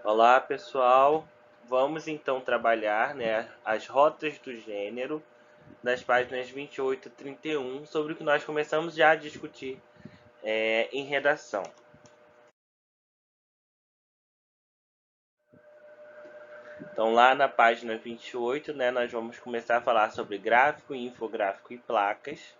Olá, pessoal. Vamos então trabalhar, as rotas do gênero das páginas 28 e 31, sobre o que nós começamos já a discutir em redação. Então, lá na página 28, nós vamos começar a falar sobre gráfico, infográfico e placas.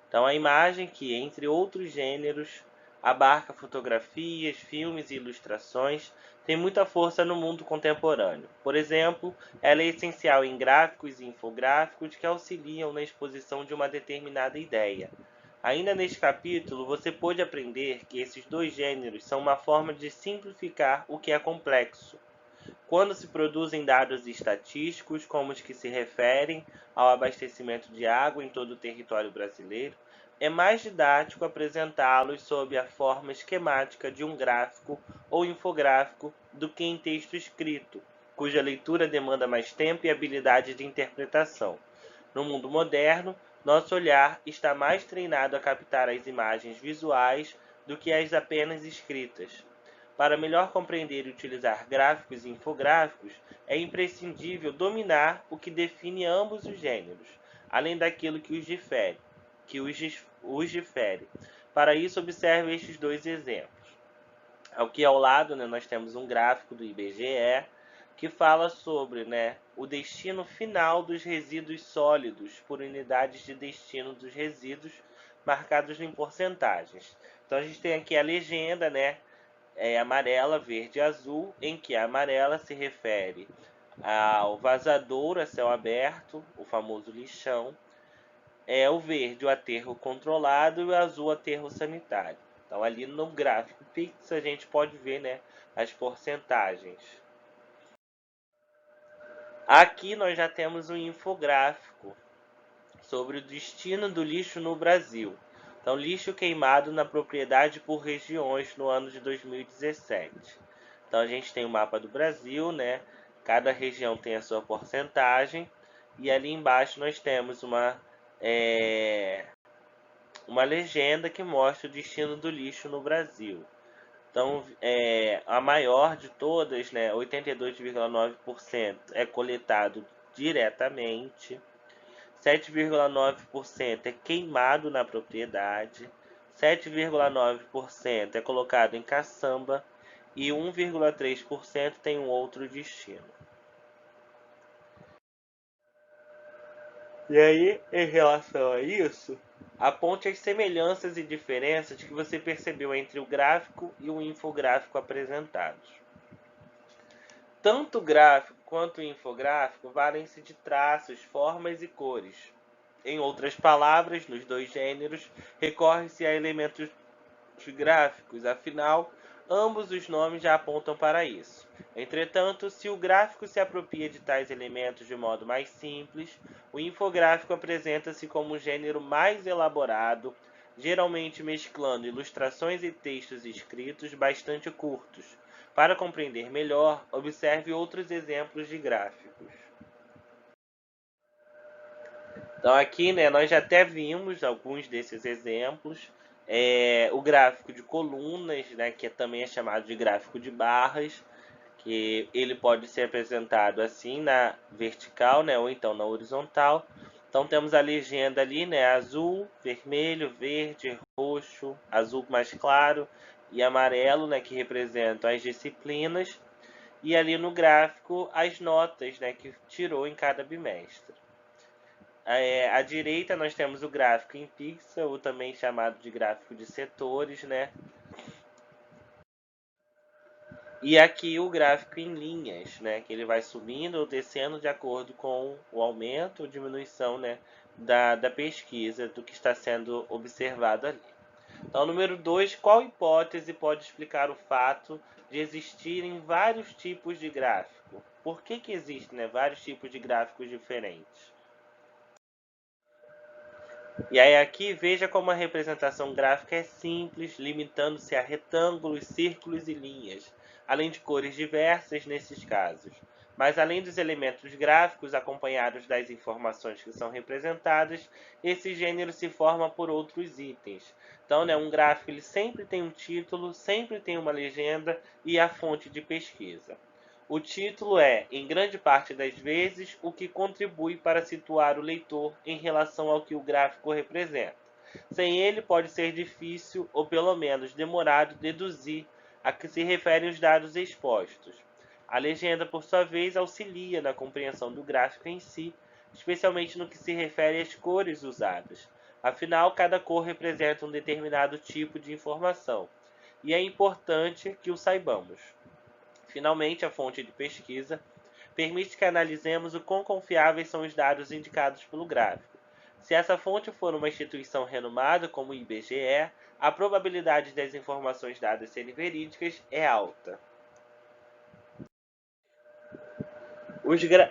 Então, a imagem que, entre outros gêneros, abarca fotografias, filmes e ilustrações, tem muita força no mundo contemporâneo. Por exemplo, ela é essencial em gráficos e infográficos que auxiliam na exposição de uma determinada ideia. Ainda neste capítulo, você pôde aprender que esses dois gêneros são uma forma de simplificar o que é complexo. Quando se produzem dados estatísticos, como os que se referem ao abastecimento de água em todo o território brasileiro, é mais didático apresentá-los sob a forma esquemática de um gráfico ou infográfico do que em texto escrito, cuja leitura demanda mais tempo e habilidade de interpretação. No mundo moderno, nosso olhar está mais treinado a captar as imagens visuais do que as apenas escritas. Para melhor compreender e utilizar gráficos e infográficos, é imprescindível dominar o que define ambos os gêneros, além daquilo que os difere. Para isso, observe estes dois exemplos. Aqui ao lado, nós temos um gráfico do IBGE que fala sobre o destino final dos resíduos sólidos por unidades de destino dos resíduos marcados em porcentagens. Então a gente tem aqui a legenda, amarela, verde e azul, em que a amarela se refere ao vazador a céu aberto, o famoso lixão, o verde o aterro controlado e o azul o aterro sanitário. Então ali no gráfico Pix a gente pode ver as porcentagens. Aqui nós já temos um infográfico sobre o destino do lixo no Brasil. Então, lixo queimado na propriedade por regiões no ano de 2017. Então, a gente tem o mapa do Brasil, Cada região tem a sua porcentagem. E ali embaixo nós temos uma legenda que mostra o destino do lixo no Brasil. Então, a maior de todas, 82,9%, é coletado diretamente. 7,9% é queimado na propriedade, 7,9% é colocado em caçamba e 1,3% tem um outro destino. E aí, em relação a isso, aponte as semelhanças e diferenças que você percebeu entre o gráfico e o infográfico apresentados. Tanto o gráfico quanto o infográfico valem-se de traços, formas e cores. Em outras palavras, nos dois gêneros, recorre-se a elementos gráficos, afinal, ambos os nomes já apontam para isso. Entretanto, se o gráfico se apropria de tais elementos de modo mais simples, o infográfico apresenta-se como um gênero mais elaborado, geralmente mesclando ilustrações e textos escritos bastante curtos. Para compreender melhor, observe outros exemplos de gráficos. Então aqui, nós já até vimos alguns desses exemplos. O gráfico de colunas, que também é chamado de gráfico de barras, que ele pode ser apresentado assim na vertical, ou então na horizontal. Então temos a legenda ali, azul, vermelho, verde, roxo, azul mais claro e amarelo, que representam as disciplinas. E ali no gráfico as notas, que tirou em cada bimestre. À direita nós temos o gráfico em pixel, ou também chamado de gráfico de setores, E aqui o gráfico em linhas, que ele vai subindo ou descendo de acordo com o aumento ou diminuição, da pesquisa, do que está sendo observado ali. Então, número 2, qual hipótese pode explicar o fato de existirem vários tipos de gráfico? Por que existem vários tipos de gráficos diferentes? E aí aqui veja como a representação gráfica é simples, limitando-se a retângulos, círculos e linhas, além de cores diversas nesses casos. Mas além dos elementos gráficos acompanhados das informações que são representadas, esse gênero se forma por outros itens. Então, um gráfico ele sempre tem um título, sempre tem uma legenda e a fonte de pesquisa. O título é, em grande parte das vezes, o que contribui para situar o leitor em relação ao que o gráfico representa. Sem ele, pode ser difícil, ou pelo menos demorado, deduzir a que se referem os dados expostos. A legenda, por sua vez, auxilia na compreensão do gráfico em si, especialmente no que se refere às cores usadas. Afinal, cada cor representa um determinado tipo de informação, e é importante que o saibamos. Finalmente, a fonte de pesquisa permite que analisemos o quão confiáveis são os dados indicados pelo gráfico. Se essa fonte for uma instituição renomada, como o IBGE, a probabilidade das informações dadas serem verídicas é alta.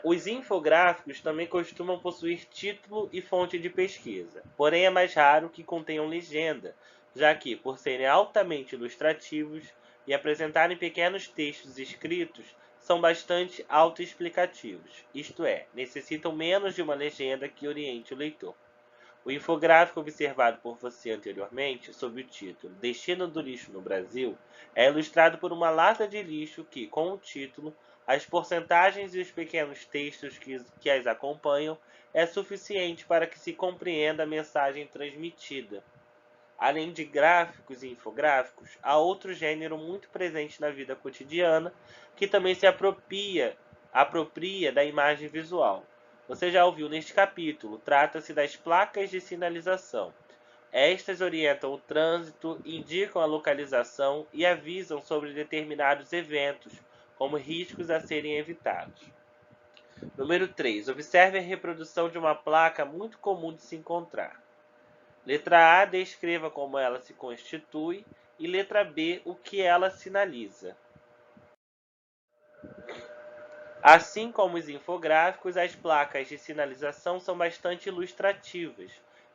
Os infográficos também costumam possuir título e fonte de pesquisa, porém é mais raro que contenham legenda, já que, por serem altamente ilustrativos e apresentarem pequenos textos escritos, são bastante autoexplicativos, isto é, necessitam menos de uma legenda que oriente o leitor. O infográfico observado por você anteriormente, sob o título Destino do lixo no Brasil, é ilustrado por uma lata de lixo que, com o título, as porcentagens e os pequenos textos que as acompanham é suficiente para que se compreenda a mensagem transmitida. Além de gráficos e infográficos, há outro gênero muito presente na vida cotidiana que também se apropria da imagem visual. Você já ouviu neste capítulo, trata-se das placas de sinalização. Estas orientam o trânsito, indicam a localização e avisam sobre determinados eventos, como riscos a serem evitados. Número 3. Observe a reprodução de uma placa muito comum de se encontrar. Letra A, descreva como ela se constitui, e letra B, o que ela sinaliza. Assim como os infográficos, as placas de sinalização são bastante ilustrativas.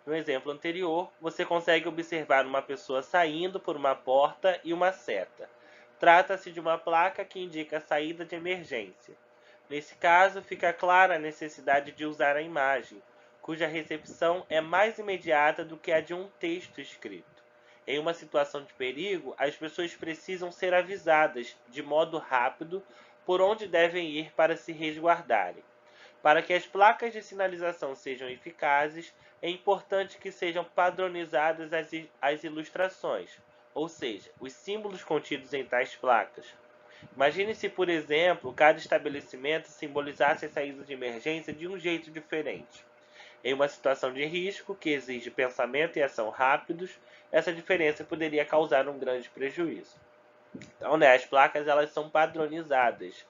No exemplo anterior, você consegue observar uma pessoa saindo por uma porta e uma seta. Trata-se de uma placa que indica a saída de emergência. Nesse caso, fica clara a necessidade de usar a imagem, cuja recepção é mais imediata do que a de um texto escrito. Em uma situação de perigo, as pessoas precisam ser avisadas, de modo rápido, por onde devem ir para se resguardarem. Para que as placas de sinalização sejam eficazes, é importante que sejam padronizadas as ilustrações, ou seja, os símbolos contidos em tais placas. Imagine se, por exemplo, cada estabelecimento simbolizasse a saída de emergência de um jeito diferente. Em uma situação de risco que exige pensamento e ação rápidos, essa diferença poderia causar um grande prejuízo. Então, as placas elas são padronizadas.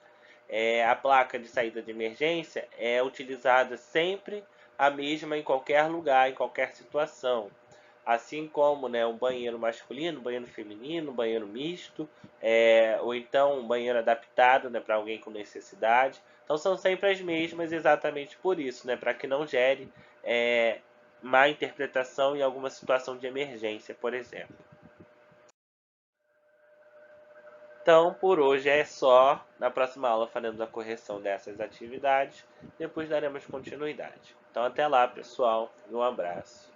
A placa de saída de emergência é utilizada sempre a mesma em qualquer lugar, em qualquer situação. Assim como um banheiro masculino, um banheiro feminino, um banheiro misto, ou então um banheiro adaptado para alguém com necessidade. Então são sempre as mesmas exatamente por isso, para que não gere má interpretação em alguma situação de emergência, por exemplo. Então, por hoje é só. Na próxima aula faremos a correção dessas atividades. Depois daremos continuidade. Então, até lá, pessoal. Um abraço.